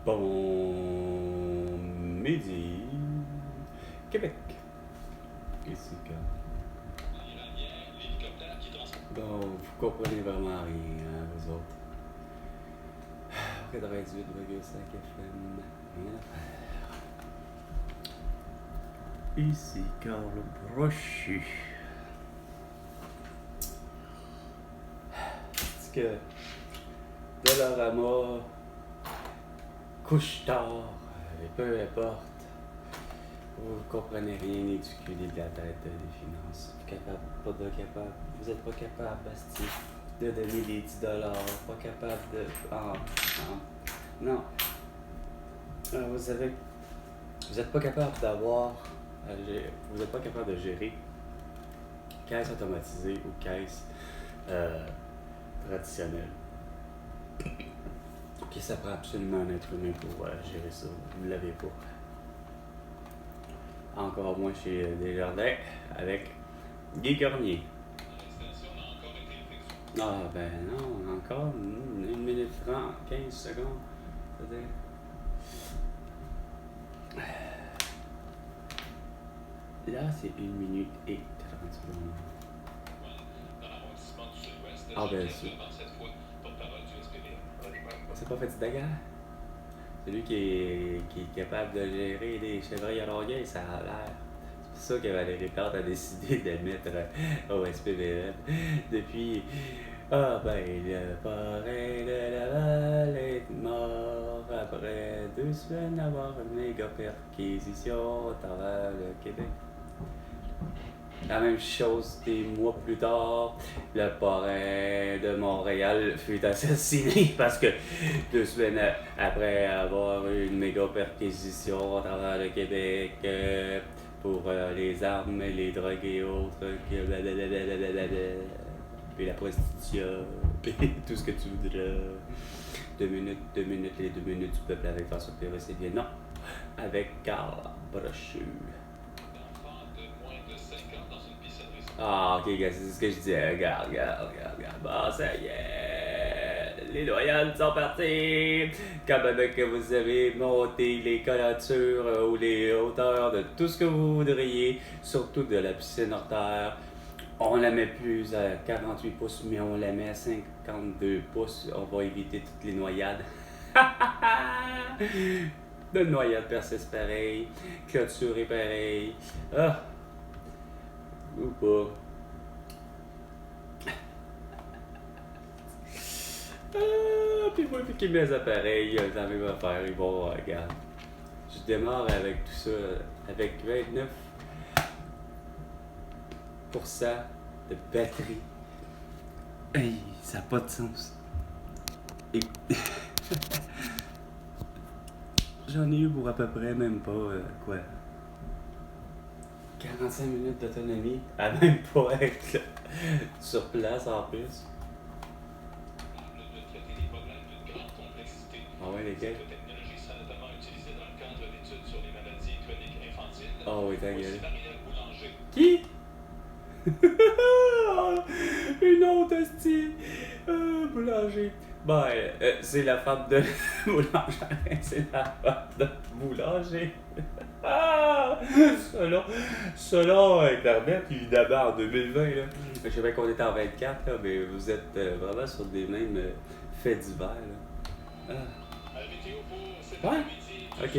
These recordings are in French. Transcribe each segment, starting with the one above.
Bon midi, Québec. Ici, bon, vous comprenez vraiment rien, hein, vous autres. 98,5 FM, rien à faire. Ici, Carl Brochu. C'est que Dollarama couche tard, et peu importe. Vous ne comprenez rien ni du cul ni de la tête des finances. Vous n'êtes pas capable, Bastille, de donner les 10 $, pas capable de. Non. Vous n'êtes pas capable d'avoir. Vous n'êtes pas capable de gérer caisse automatisée ou caisse traditionnelle. Ok, ça prend absolument un être humain pour gérer ça. Vous ne l'avez pas. Encore moins chez Desjardins avec Guy Cormier. Ah ben non, encore 1 minute 30, 15 secondes. C'est-à-dire. Là, c'est 1 minute et 30 secondes. Ah ben sûr. C'est pas Petit Daguerre? Celui qui est capable de gérer des chevreuils à Longueuil, ça a l'air. C'est pour ça que Valérie Plante a décidé de mettre au SPVM depuis. Ah ben, le parrain de Laval est mort après 2 semaines d'avoir une méga perquisition à travers le Québec. La même chose des mois plus tard, le parrain de Montréal fut assassiné parce que 2 semaines après avoir eu une méga perquisition à travers le Québec pour les armes, les drogues et autres, puis la prostitution, puis tout ce que tu voudras. 2 minutes, les 2 minutes du peuple avec François Pérez, c'est bien non, avec Carl Brochu. Ah, ok, gars, c'est ce que je disais. Regarde. Bon, ça y est. Les loyales sont partis. Comme avec vous avez monté les collatures ou les hauteurs de tout ce que vous voudriez, surtout de la piscine hors terre. On la met plus à 48 pouces, mais on la met à 52 pouces. On va éviter toutes les noyades. De noyades persistent pareil. Clôture est pareil. Ah! Ou pas. Puis moi, puis qui met les appareils, la même affaire, ils vont, regarde. Je démarre avec tout ça, avec 29% de batterie. Hey, ça n'a pas de sens. Et... J'en ai eu pour à peu près même pas, 45 minutes d'autonomie, à même pas être là, sur place en plus. Ah ouais, lesquels? Ah oui, ta gueule. Qui? Une autre hostie. Boulanger. Ben, c'est la femme de Boulanger. C'est la femme de Boulanger. Selon Internet, évidemment, en 2020, là. Je sais bien qu'on est en 24, là, mais vous êtes vraiment sur des mêmes faits divers, là. Ouais? Ok.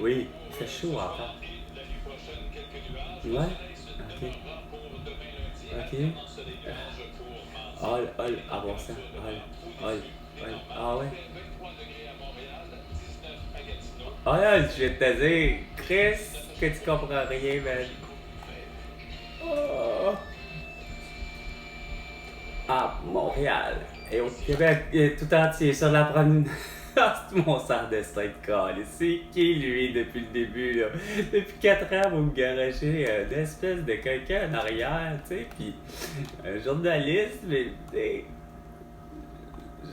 Oui, il fait chaud encore. Ouais? Ok. À voir ça. Ah ouais? Ah là, je vais te dire, Chris, que tu comprends rien, man. Oh. À Montréal et au Québec et tout entier sur la promenade. C'est mon sang destin de câlisse. C'est qui lui depuis le début là? Depuis 4 ans vous me garagez une espèce de quelqu'un en arrière, tu sais, pis un journaliste, mais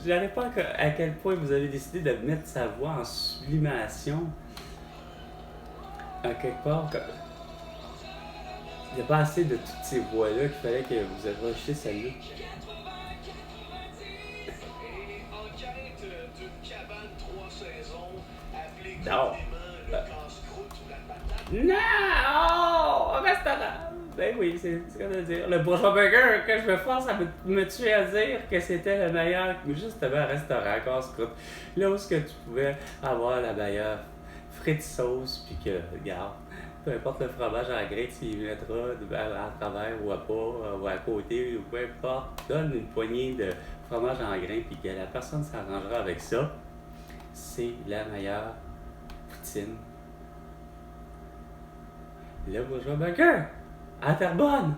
je n'arrive pas à quel point vous avez décidé de mettre sa voix en sublimation. À quelque part, il n'y a pas assez de toutes ces voix-là qu'il fallait que vous accrochiez celle-là. Non! Non! Oh! Un restaurant! Ben oui, c'est ce qu'on veut dire. Le Bourgeois Burger, que je me force à me tuer à dire que c'était le meilleur, justement, restaurant casse-croûte. Là où est-ce que tu pouvais avoir la meilleure frites sauce, puis que, regarde, peu importe le fromage en grain, tu y mettras à travers ou à pas, ou à côté, ou peu importe. Donne une poignée de fromage en grain, puis que la personne s'arrangera avec ça. C'est la meilleure poutine. Le Bourgeois Burger, à Terrebonne,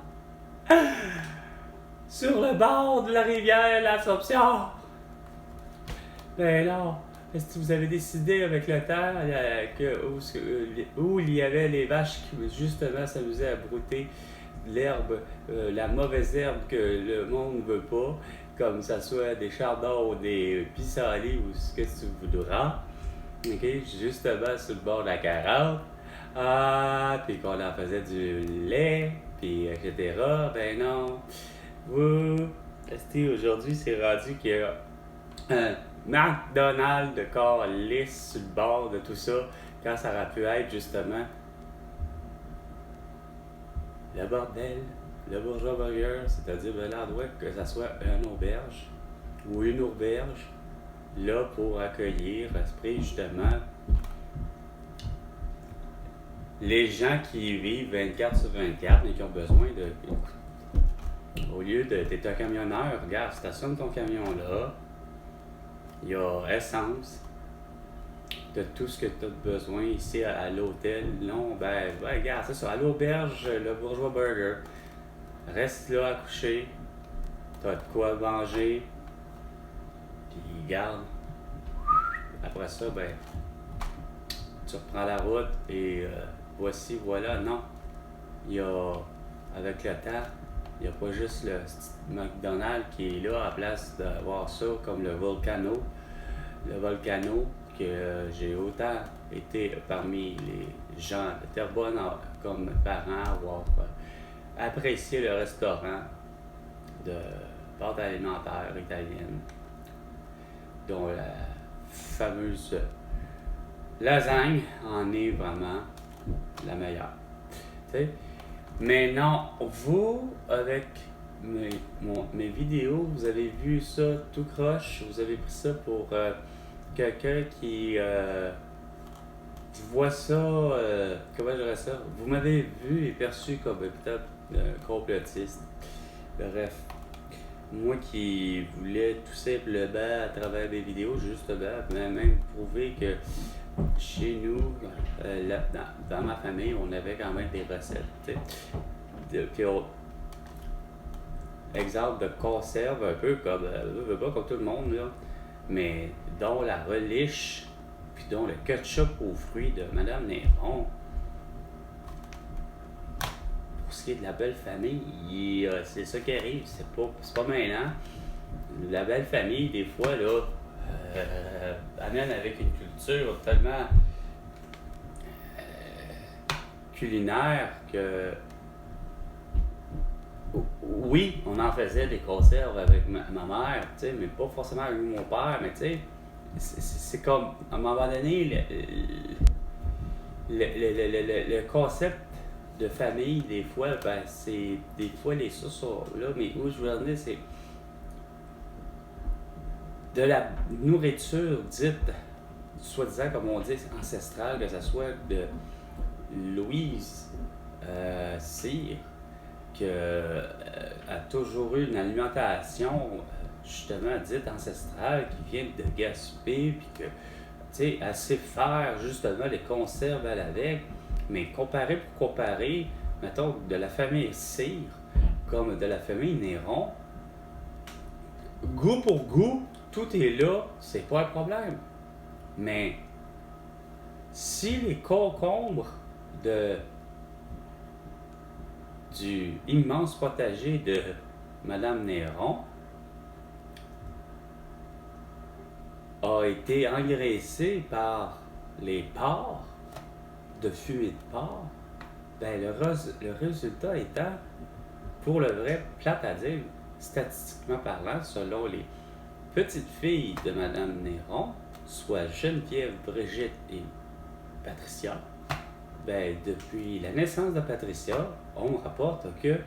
sur le bord de la rivière l'Assomption. Ben non, est-ce que vous avez décidé avec le temps où il y avait les vaches qui justement s'amusaient à brouter l'herbe, la mauvaise herbe que le monde ne veut pas, comme ça soit des chardons ou des pissenlits ou ce que tu voudras, ok, justement sur le bord de la carotte. Ah, puis qu'on en faisait du lait, puis etc. Ben non. Aujourd'hui, c'est rendu qu'il y a un McDonald's de corps lisse sur le bord de tout ça, quand ça aurait pu être justement le bordel, le Bourgeois Burger, c'est-à-dire l'endroit que ça soit une auberge ou une auberge, là pour accueillir, esprit justement, les gens qui vivent 24 sur 24 mais qui ont besoin de. Au lieu de. T'es un camionneur, regarde, stationne ton camion là. Il y a essence. De tout ce que tu as besoin ici à l'hôtel. Non, ben, regarde, c'est ça. À l'auberge, le Bourgeois Burger. Reste là à coucher. T'as de quoi manger. Puis garde. Après ça, ben, tu reprends la route et voici, voilà. Non. Il y a, avec le temps, il n'y a pas juste le McDonald's qui est là à la place d'avoir ça comme le Volcano. Le Volcano, que j'ai autant été parmi les gens de Terrebonne comme parents avoir apprécié le restaurant de pâte alimentaire italienne, dont la fameuse lasagne en est vraiment la meilleure. T'sais? Mais non, vous, avec mes vidéos, vous avez vu ça tout croche, vous avez pris ça pour quelqu'un qui voit ça, comment je dirais ça, vous m'avez vu et perçu comme peut-être complotiste. Bref, moi qui voulais tout simplement à travers des vidéos, justement, même prouver que chez nous, dans ma famille, on avait quand même des recettes. Puis exemple de conserve, un peu comme, pas comme tout le monde, là, mais dont la reliche, puis dont le ketchup aux fruits de Madame Néron. Pour ce qui est de la belle famille, c'est ça qui arrive, c'est pas maintenant. La belle famille, des fois, là, amène avec une culture tellement culinaire que oui, on en faisait des conserves avec ma mère, mais pas forcément avec mon père, mais tu sais, c'est comme, à un moment donné, le concept de famille, des fois, ben, c'est, des fois, les sources sont là, mais où je veux en venir, c'est de la nourriture dite, soi-disant, comme on dit, ancestrale, que ce soit de Louise Cyr, qui a toujours eu une alimentation justement dite ancestrale qui vient de Gaspé, puis que, tu sais, elle sait faire justement les conserves à l'avec, mais comparer pour comparer, mettons, de la famille Cyr comme de la famille Néron, goût pour goût, tout est là, c'est pas un problème. Mais si les concombres du immense potager de Madame Néron a été engraissé par les porcs, de fumée de porc, ben le résultat étant, pour le vrai, plate à dire, statistiquement parlant, selon les petites filles de Madame Néron, soit Geneviève, Brigitte et Patricia, ben, depuis la naissance de Patricia, on me rapporte que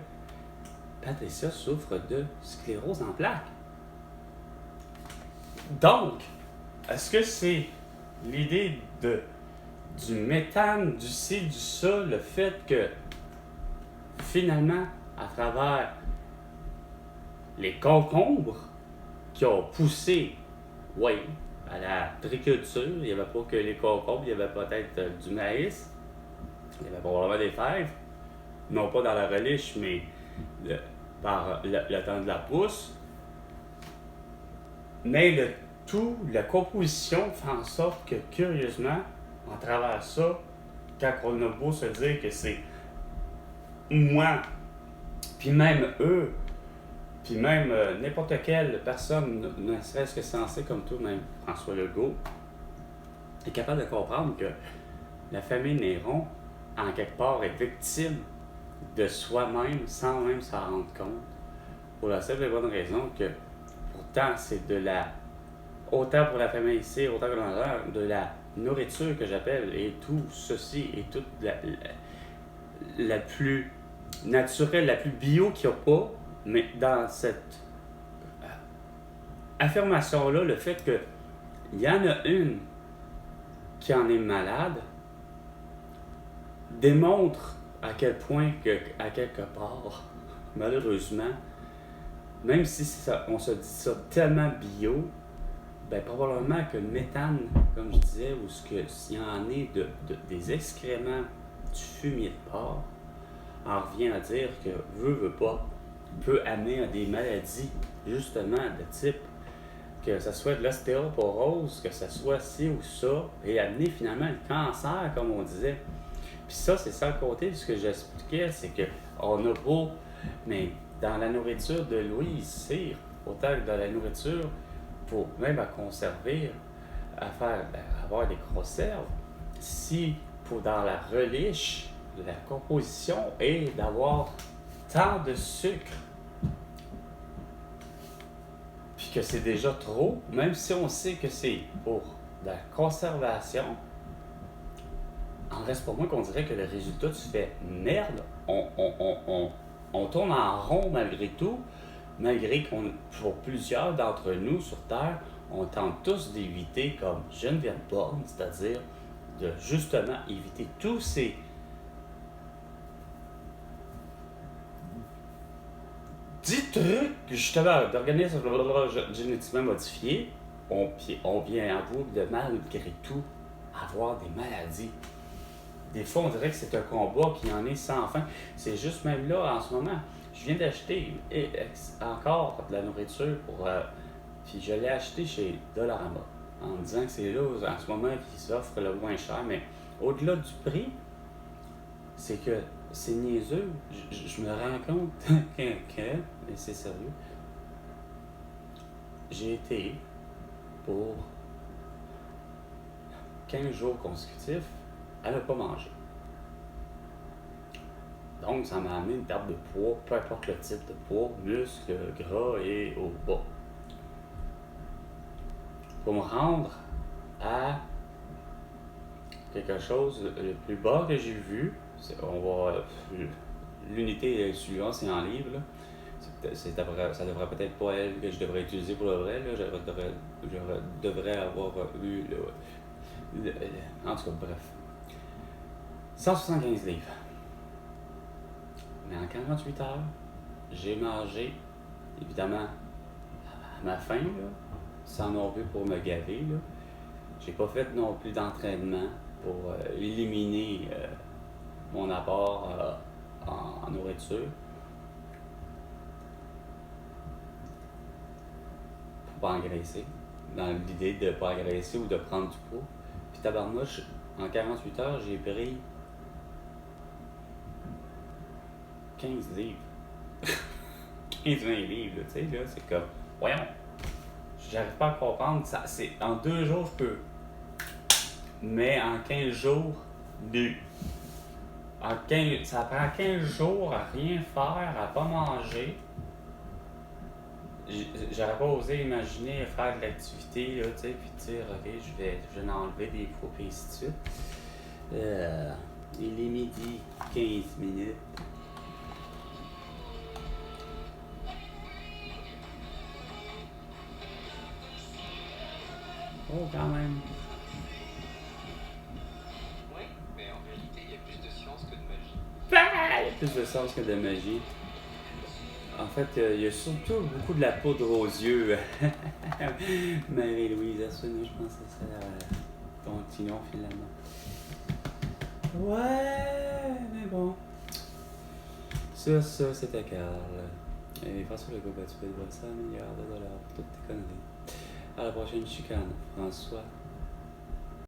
Patricia souffre de sclérose en plaques. Donc, est-ce que c'est l'idée du méthane, du ci, du ça, le fait que finalement, à travers les concombres qui ont poussé, oui, à la triculture, il n'y avait pas que les concombres, il y avait peut-être du maïs, il y avait probablement des fèves, non pas dans la reliche, mais par le temps de la pousse. Mais la composition fait en sorte que, curieusement, en travers ça, quand on a beau se dire que c'est moi, puis même eux, puis même n'importe quelle personne, ne serait-ce que sensée comme toi, même François Legault, est capable de comprendre que la famille Néron, en quelque part, est victime de soi-même sans même s'en rendre compte. Pour la simple et bonne raison que, pourtant, c'est autant pour la famille ici, autant que dans l'heure, de la nourriture que j'appelle, et tout ceci, et toute la plus naturelle, la plus bio qu'il n'y a pas, mais dans cette affirmation-là, le fait qu'il y en a une qui en est malade, démontre à quel point à quelque part, malheureusement, même si on se dit ça tellement bio, ben probablement que le méthane, comme je disais, ou s'il y en est des excréments du fumier de porc, en revient à dire que veut pas, peut amener à des maladies, justement, de type que ce soit de l'ostéoporose, que ce soit ci ou ça, et amener finalement le cancer, comme on disait. Puis ça, c'est sans compter ce que j'expliquais, c'est qu'on a beau, mais dans la nourriture de Louise Cyr, autant que dans la nourriture, pour même à conserver, avoir des conserves, si dans la reliche, la composition est d'avoir tant de sucre, puis que c'est déjà trop, même si on sait que c'est pour la conservation, en reste pas moins qu'on dirait que le résultat, tu fais merde, on tourne en rond malgré tout, malgré qu'on, pour plusieurs d'entre nous sur Terre, on tente tous d'éviter, comme Geneviève Borne, c'est-à-dire de justement éviter tous ces trucs, justement, d'organismes génétiquement modifiés, on vient en boucle de malgré tout avoir des maladies. Des fois, on dirait que c'est un combat qui en est sans fin. C'est juste même là, en ce moment, je viens d'acheter encore de la nourriture puis je l'ai acheté chez Dollarama, en me disant que c'est là, en ce moment, qui s'offre le moins cher. Mais au-delà du prix, c'est que c'est niaiseux. Je me rends compte et c'est sérieux, j'ai été pour 15 jours consécutifs à ne pas manger. Donc, ça m'a amené une perte de poids, peu importe le type de poids, muscles, gras et au bas. Pour me rendre à quelque chose le plus bas que j'ai vu, l'unité suivante, c'est en livre, là. Ça devrait peut-être pas être que je devrais utiliser pour le vrai, là. Je devrais avoir eu en tout cas, bref. 175 livres. Mais en 48 heures, j'ai mangé, évidemment, à ma faim, là, sans non plus pour me gaver, là. J'ai pas fait non plus d'entraînement pour éliminer mon apport en nourriture. Pour pas engraisser. Dans l'idée de pas engraisser ou de prendre du poids. Puis tabarnouche, en 48 heures, j'ai pris 15 livres. 15-20 livres, tu sais, là, c'est comme, voyons, j'arrive pas à comprendre, ça, c'est, en 2 jours, je peux, mais en 15 jours, ça prend 15 jours à rien faire, à pas manger. J'aurais pas osé imaginer faire de l'activité, là, tu sais, puis dire, ok, je vais en enlever des fois, puis ainsi de suite. Il est midi 15 minutes. Oh, quand même. Oui, mais en réalité, il y a plus de science que de magie. Ah, il y a plus de sens que de magie. En fait, il y a surtout beaucoup de la poudre aux yeux. Marie-Louise Assouni, je pense que c'est ça. Continuons finalement. Ouais, mais bon. Ça, c'était Carl. Et François Legault, tu peux te voir 100 milliards de dollars pour toutes tes conneries. À la prochaine chicane, François.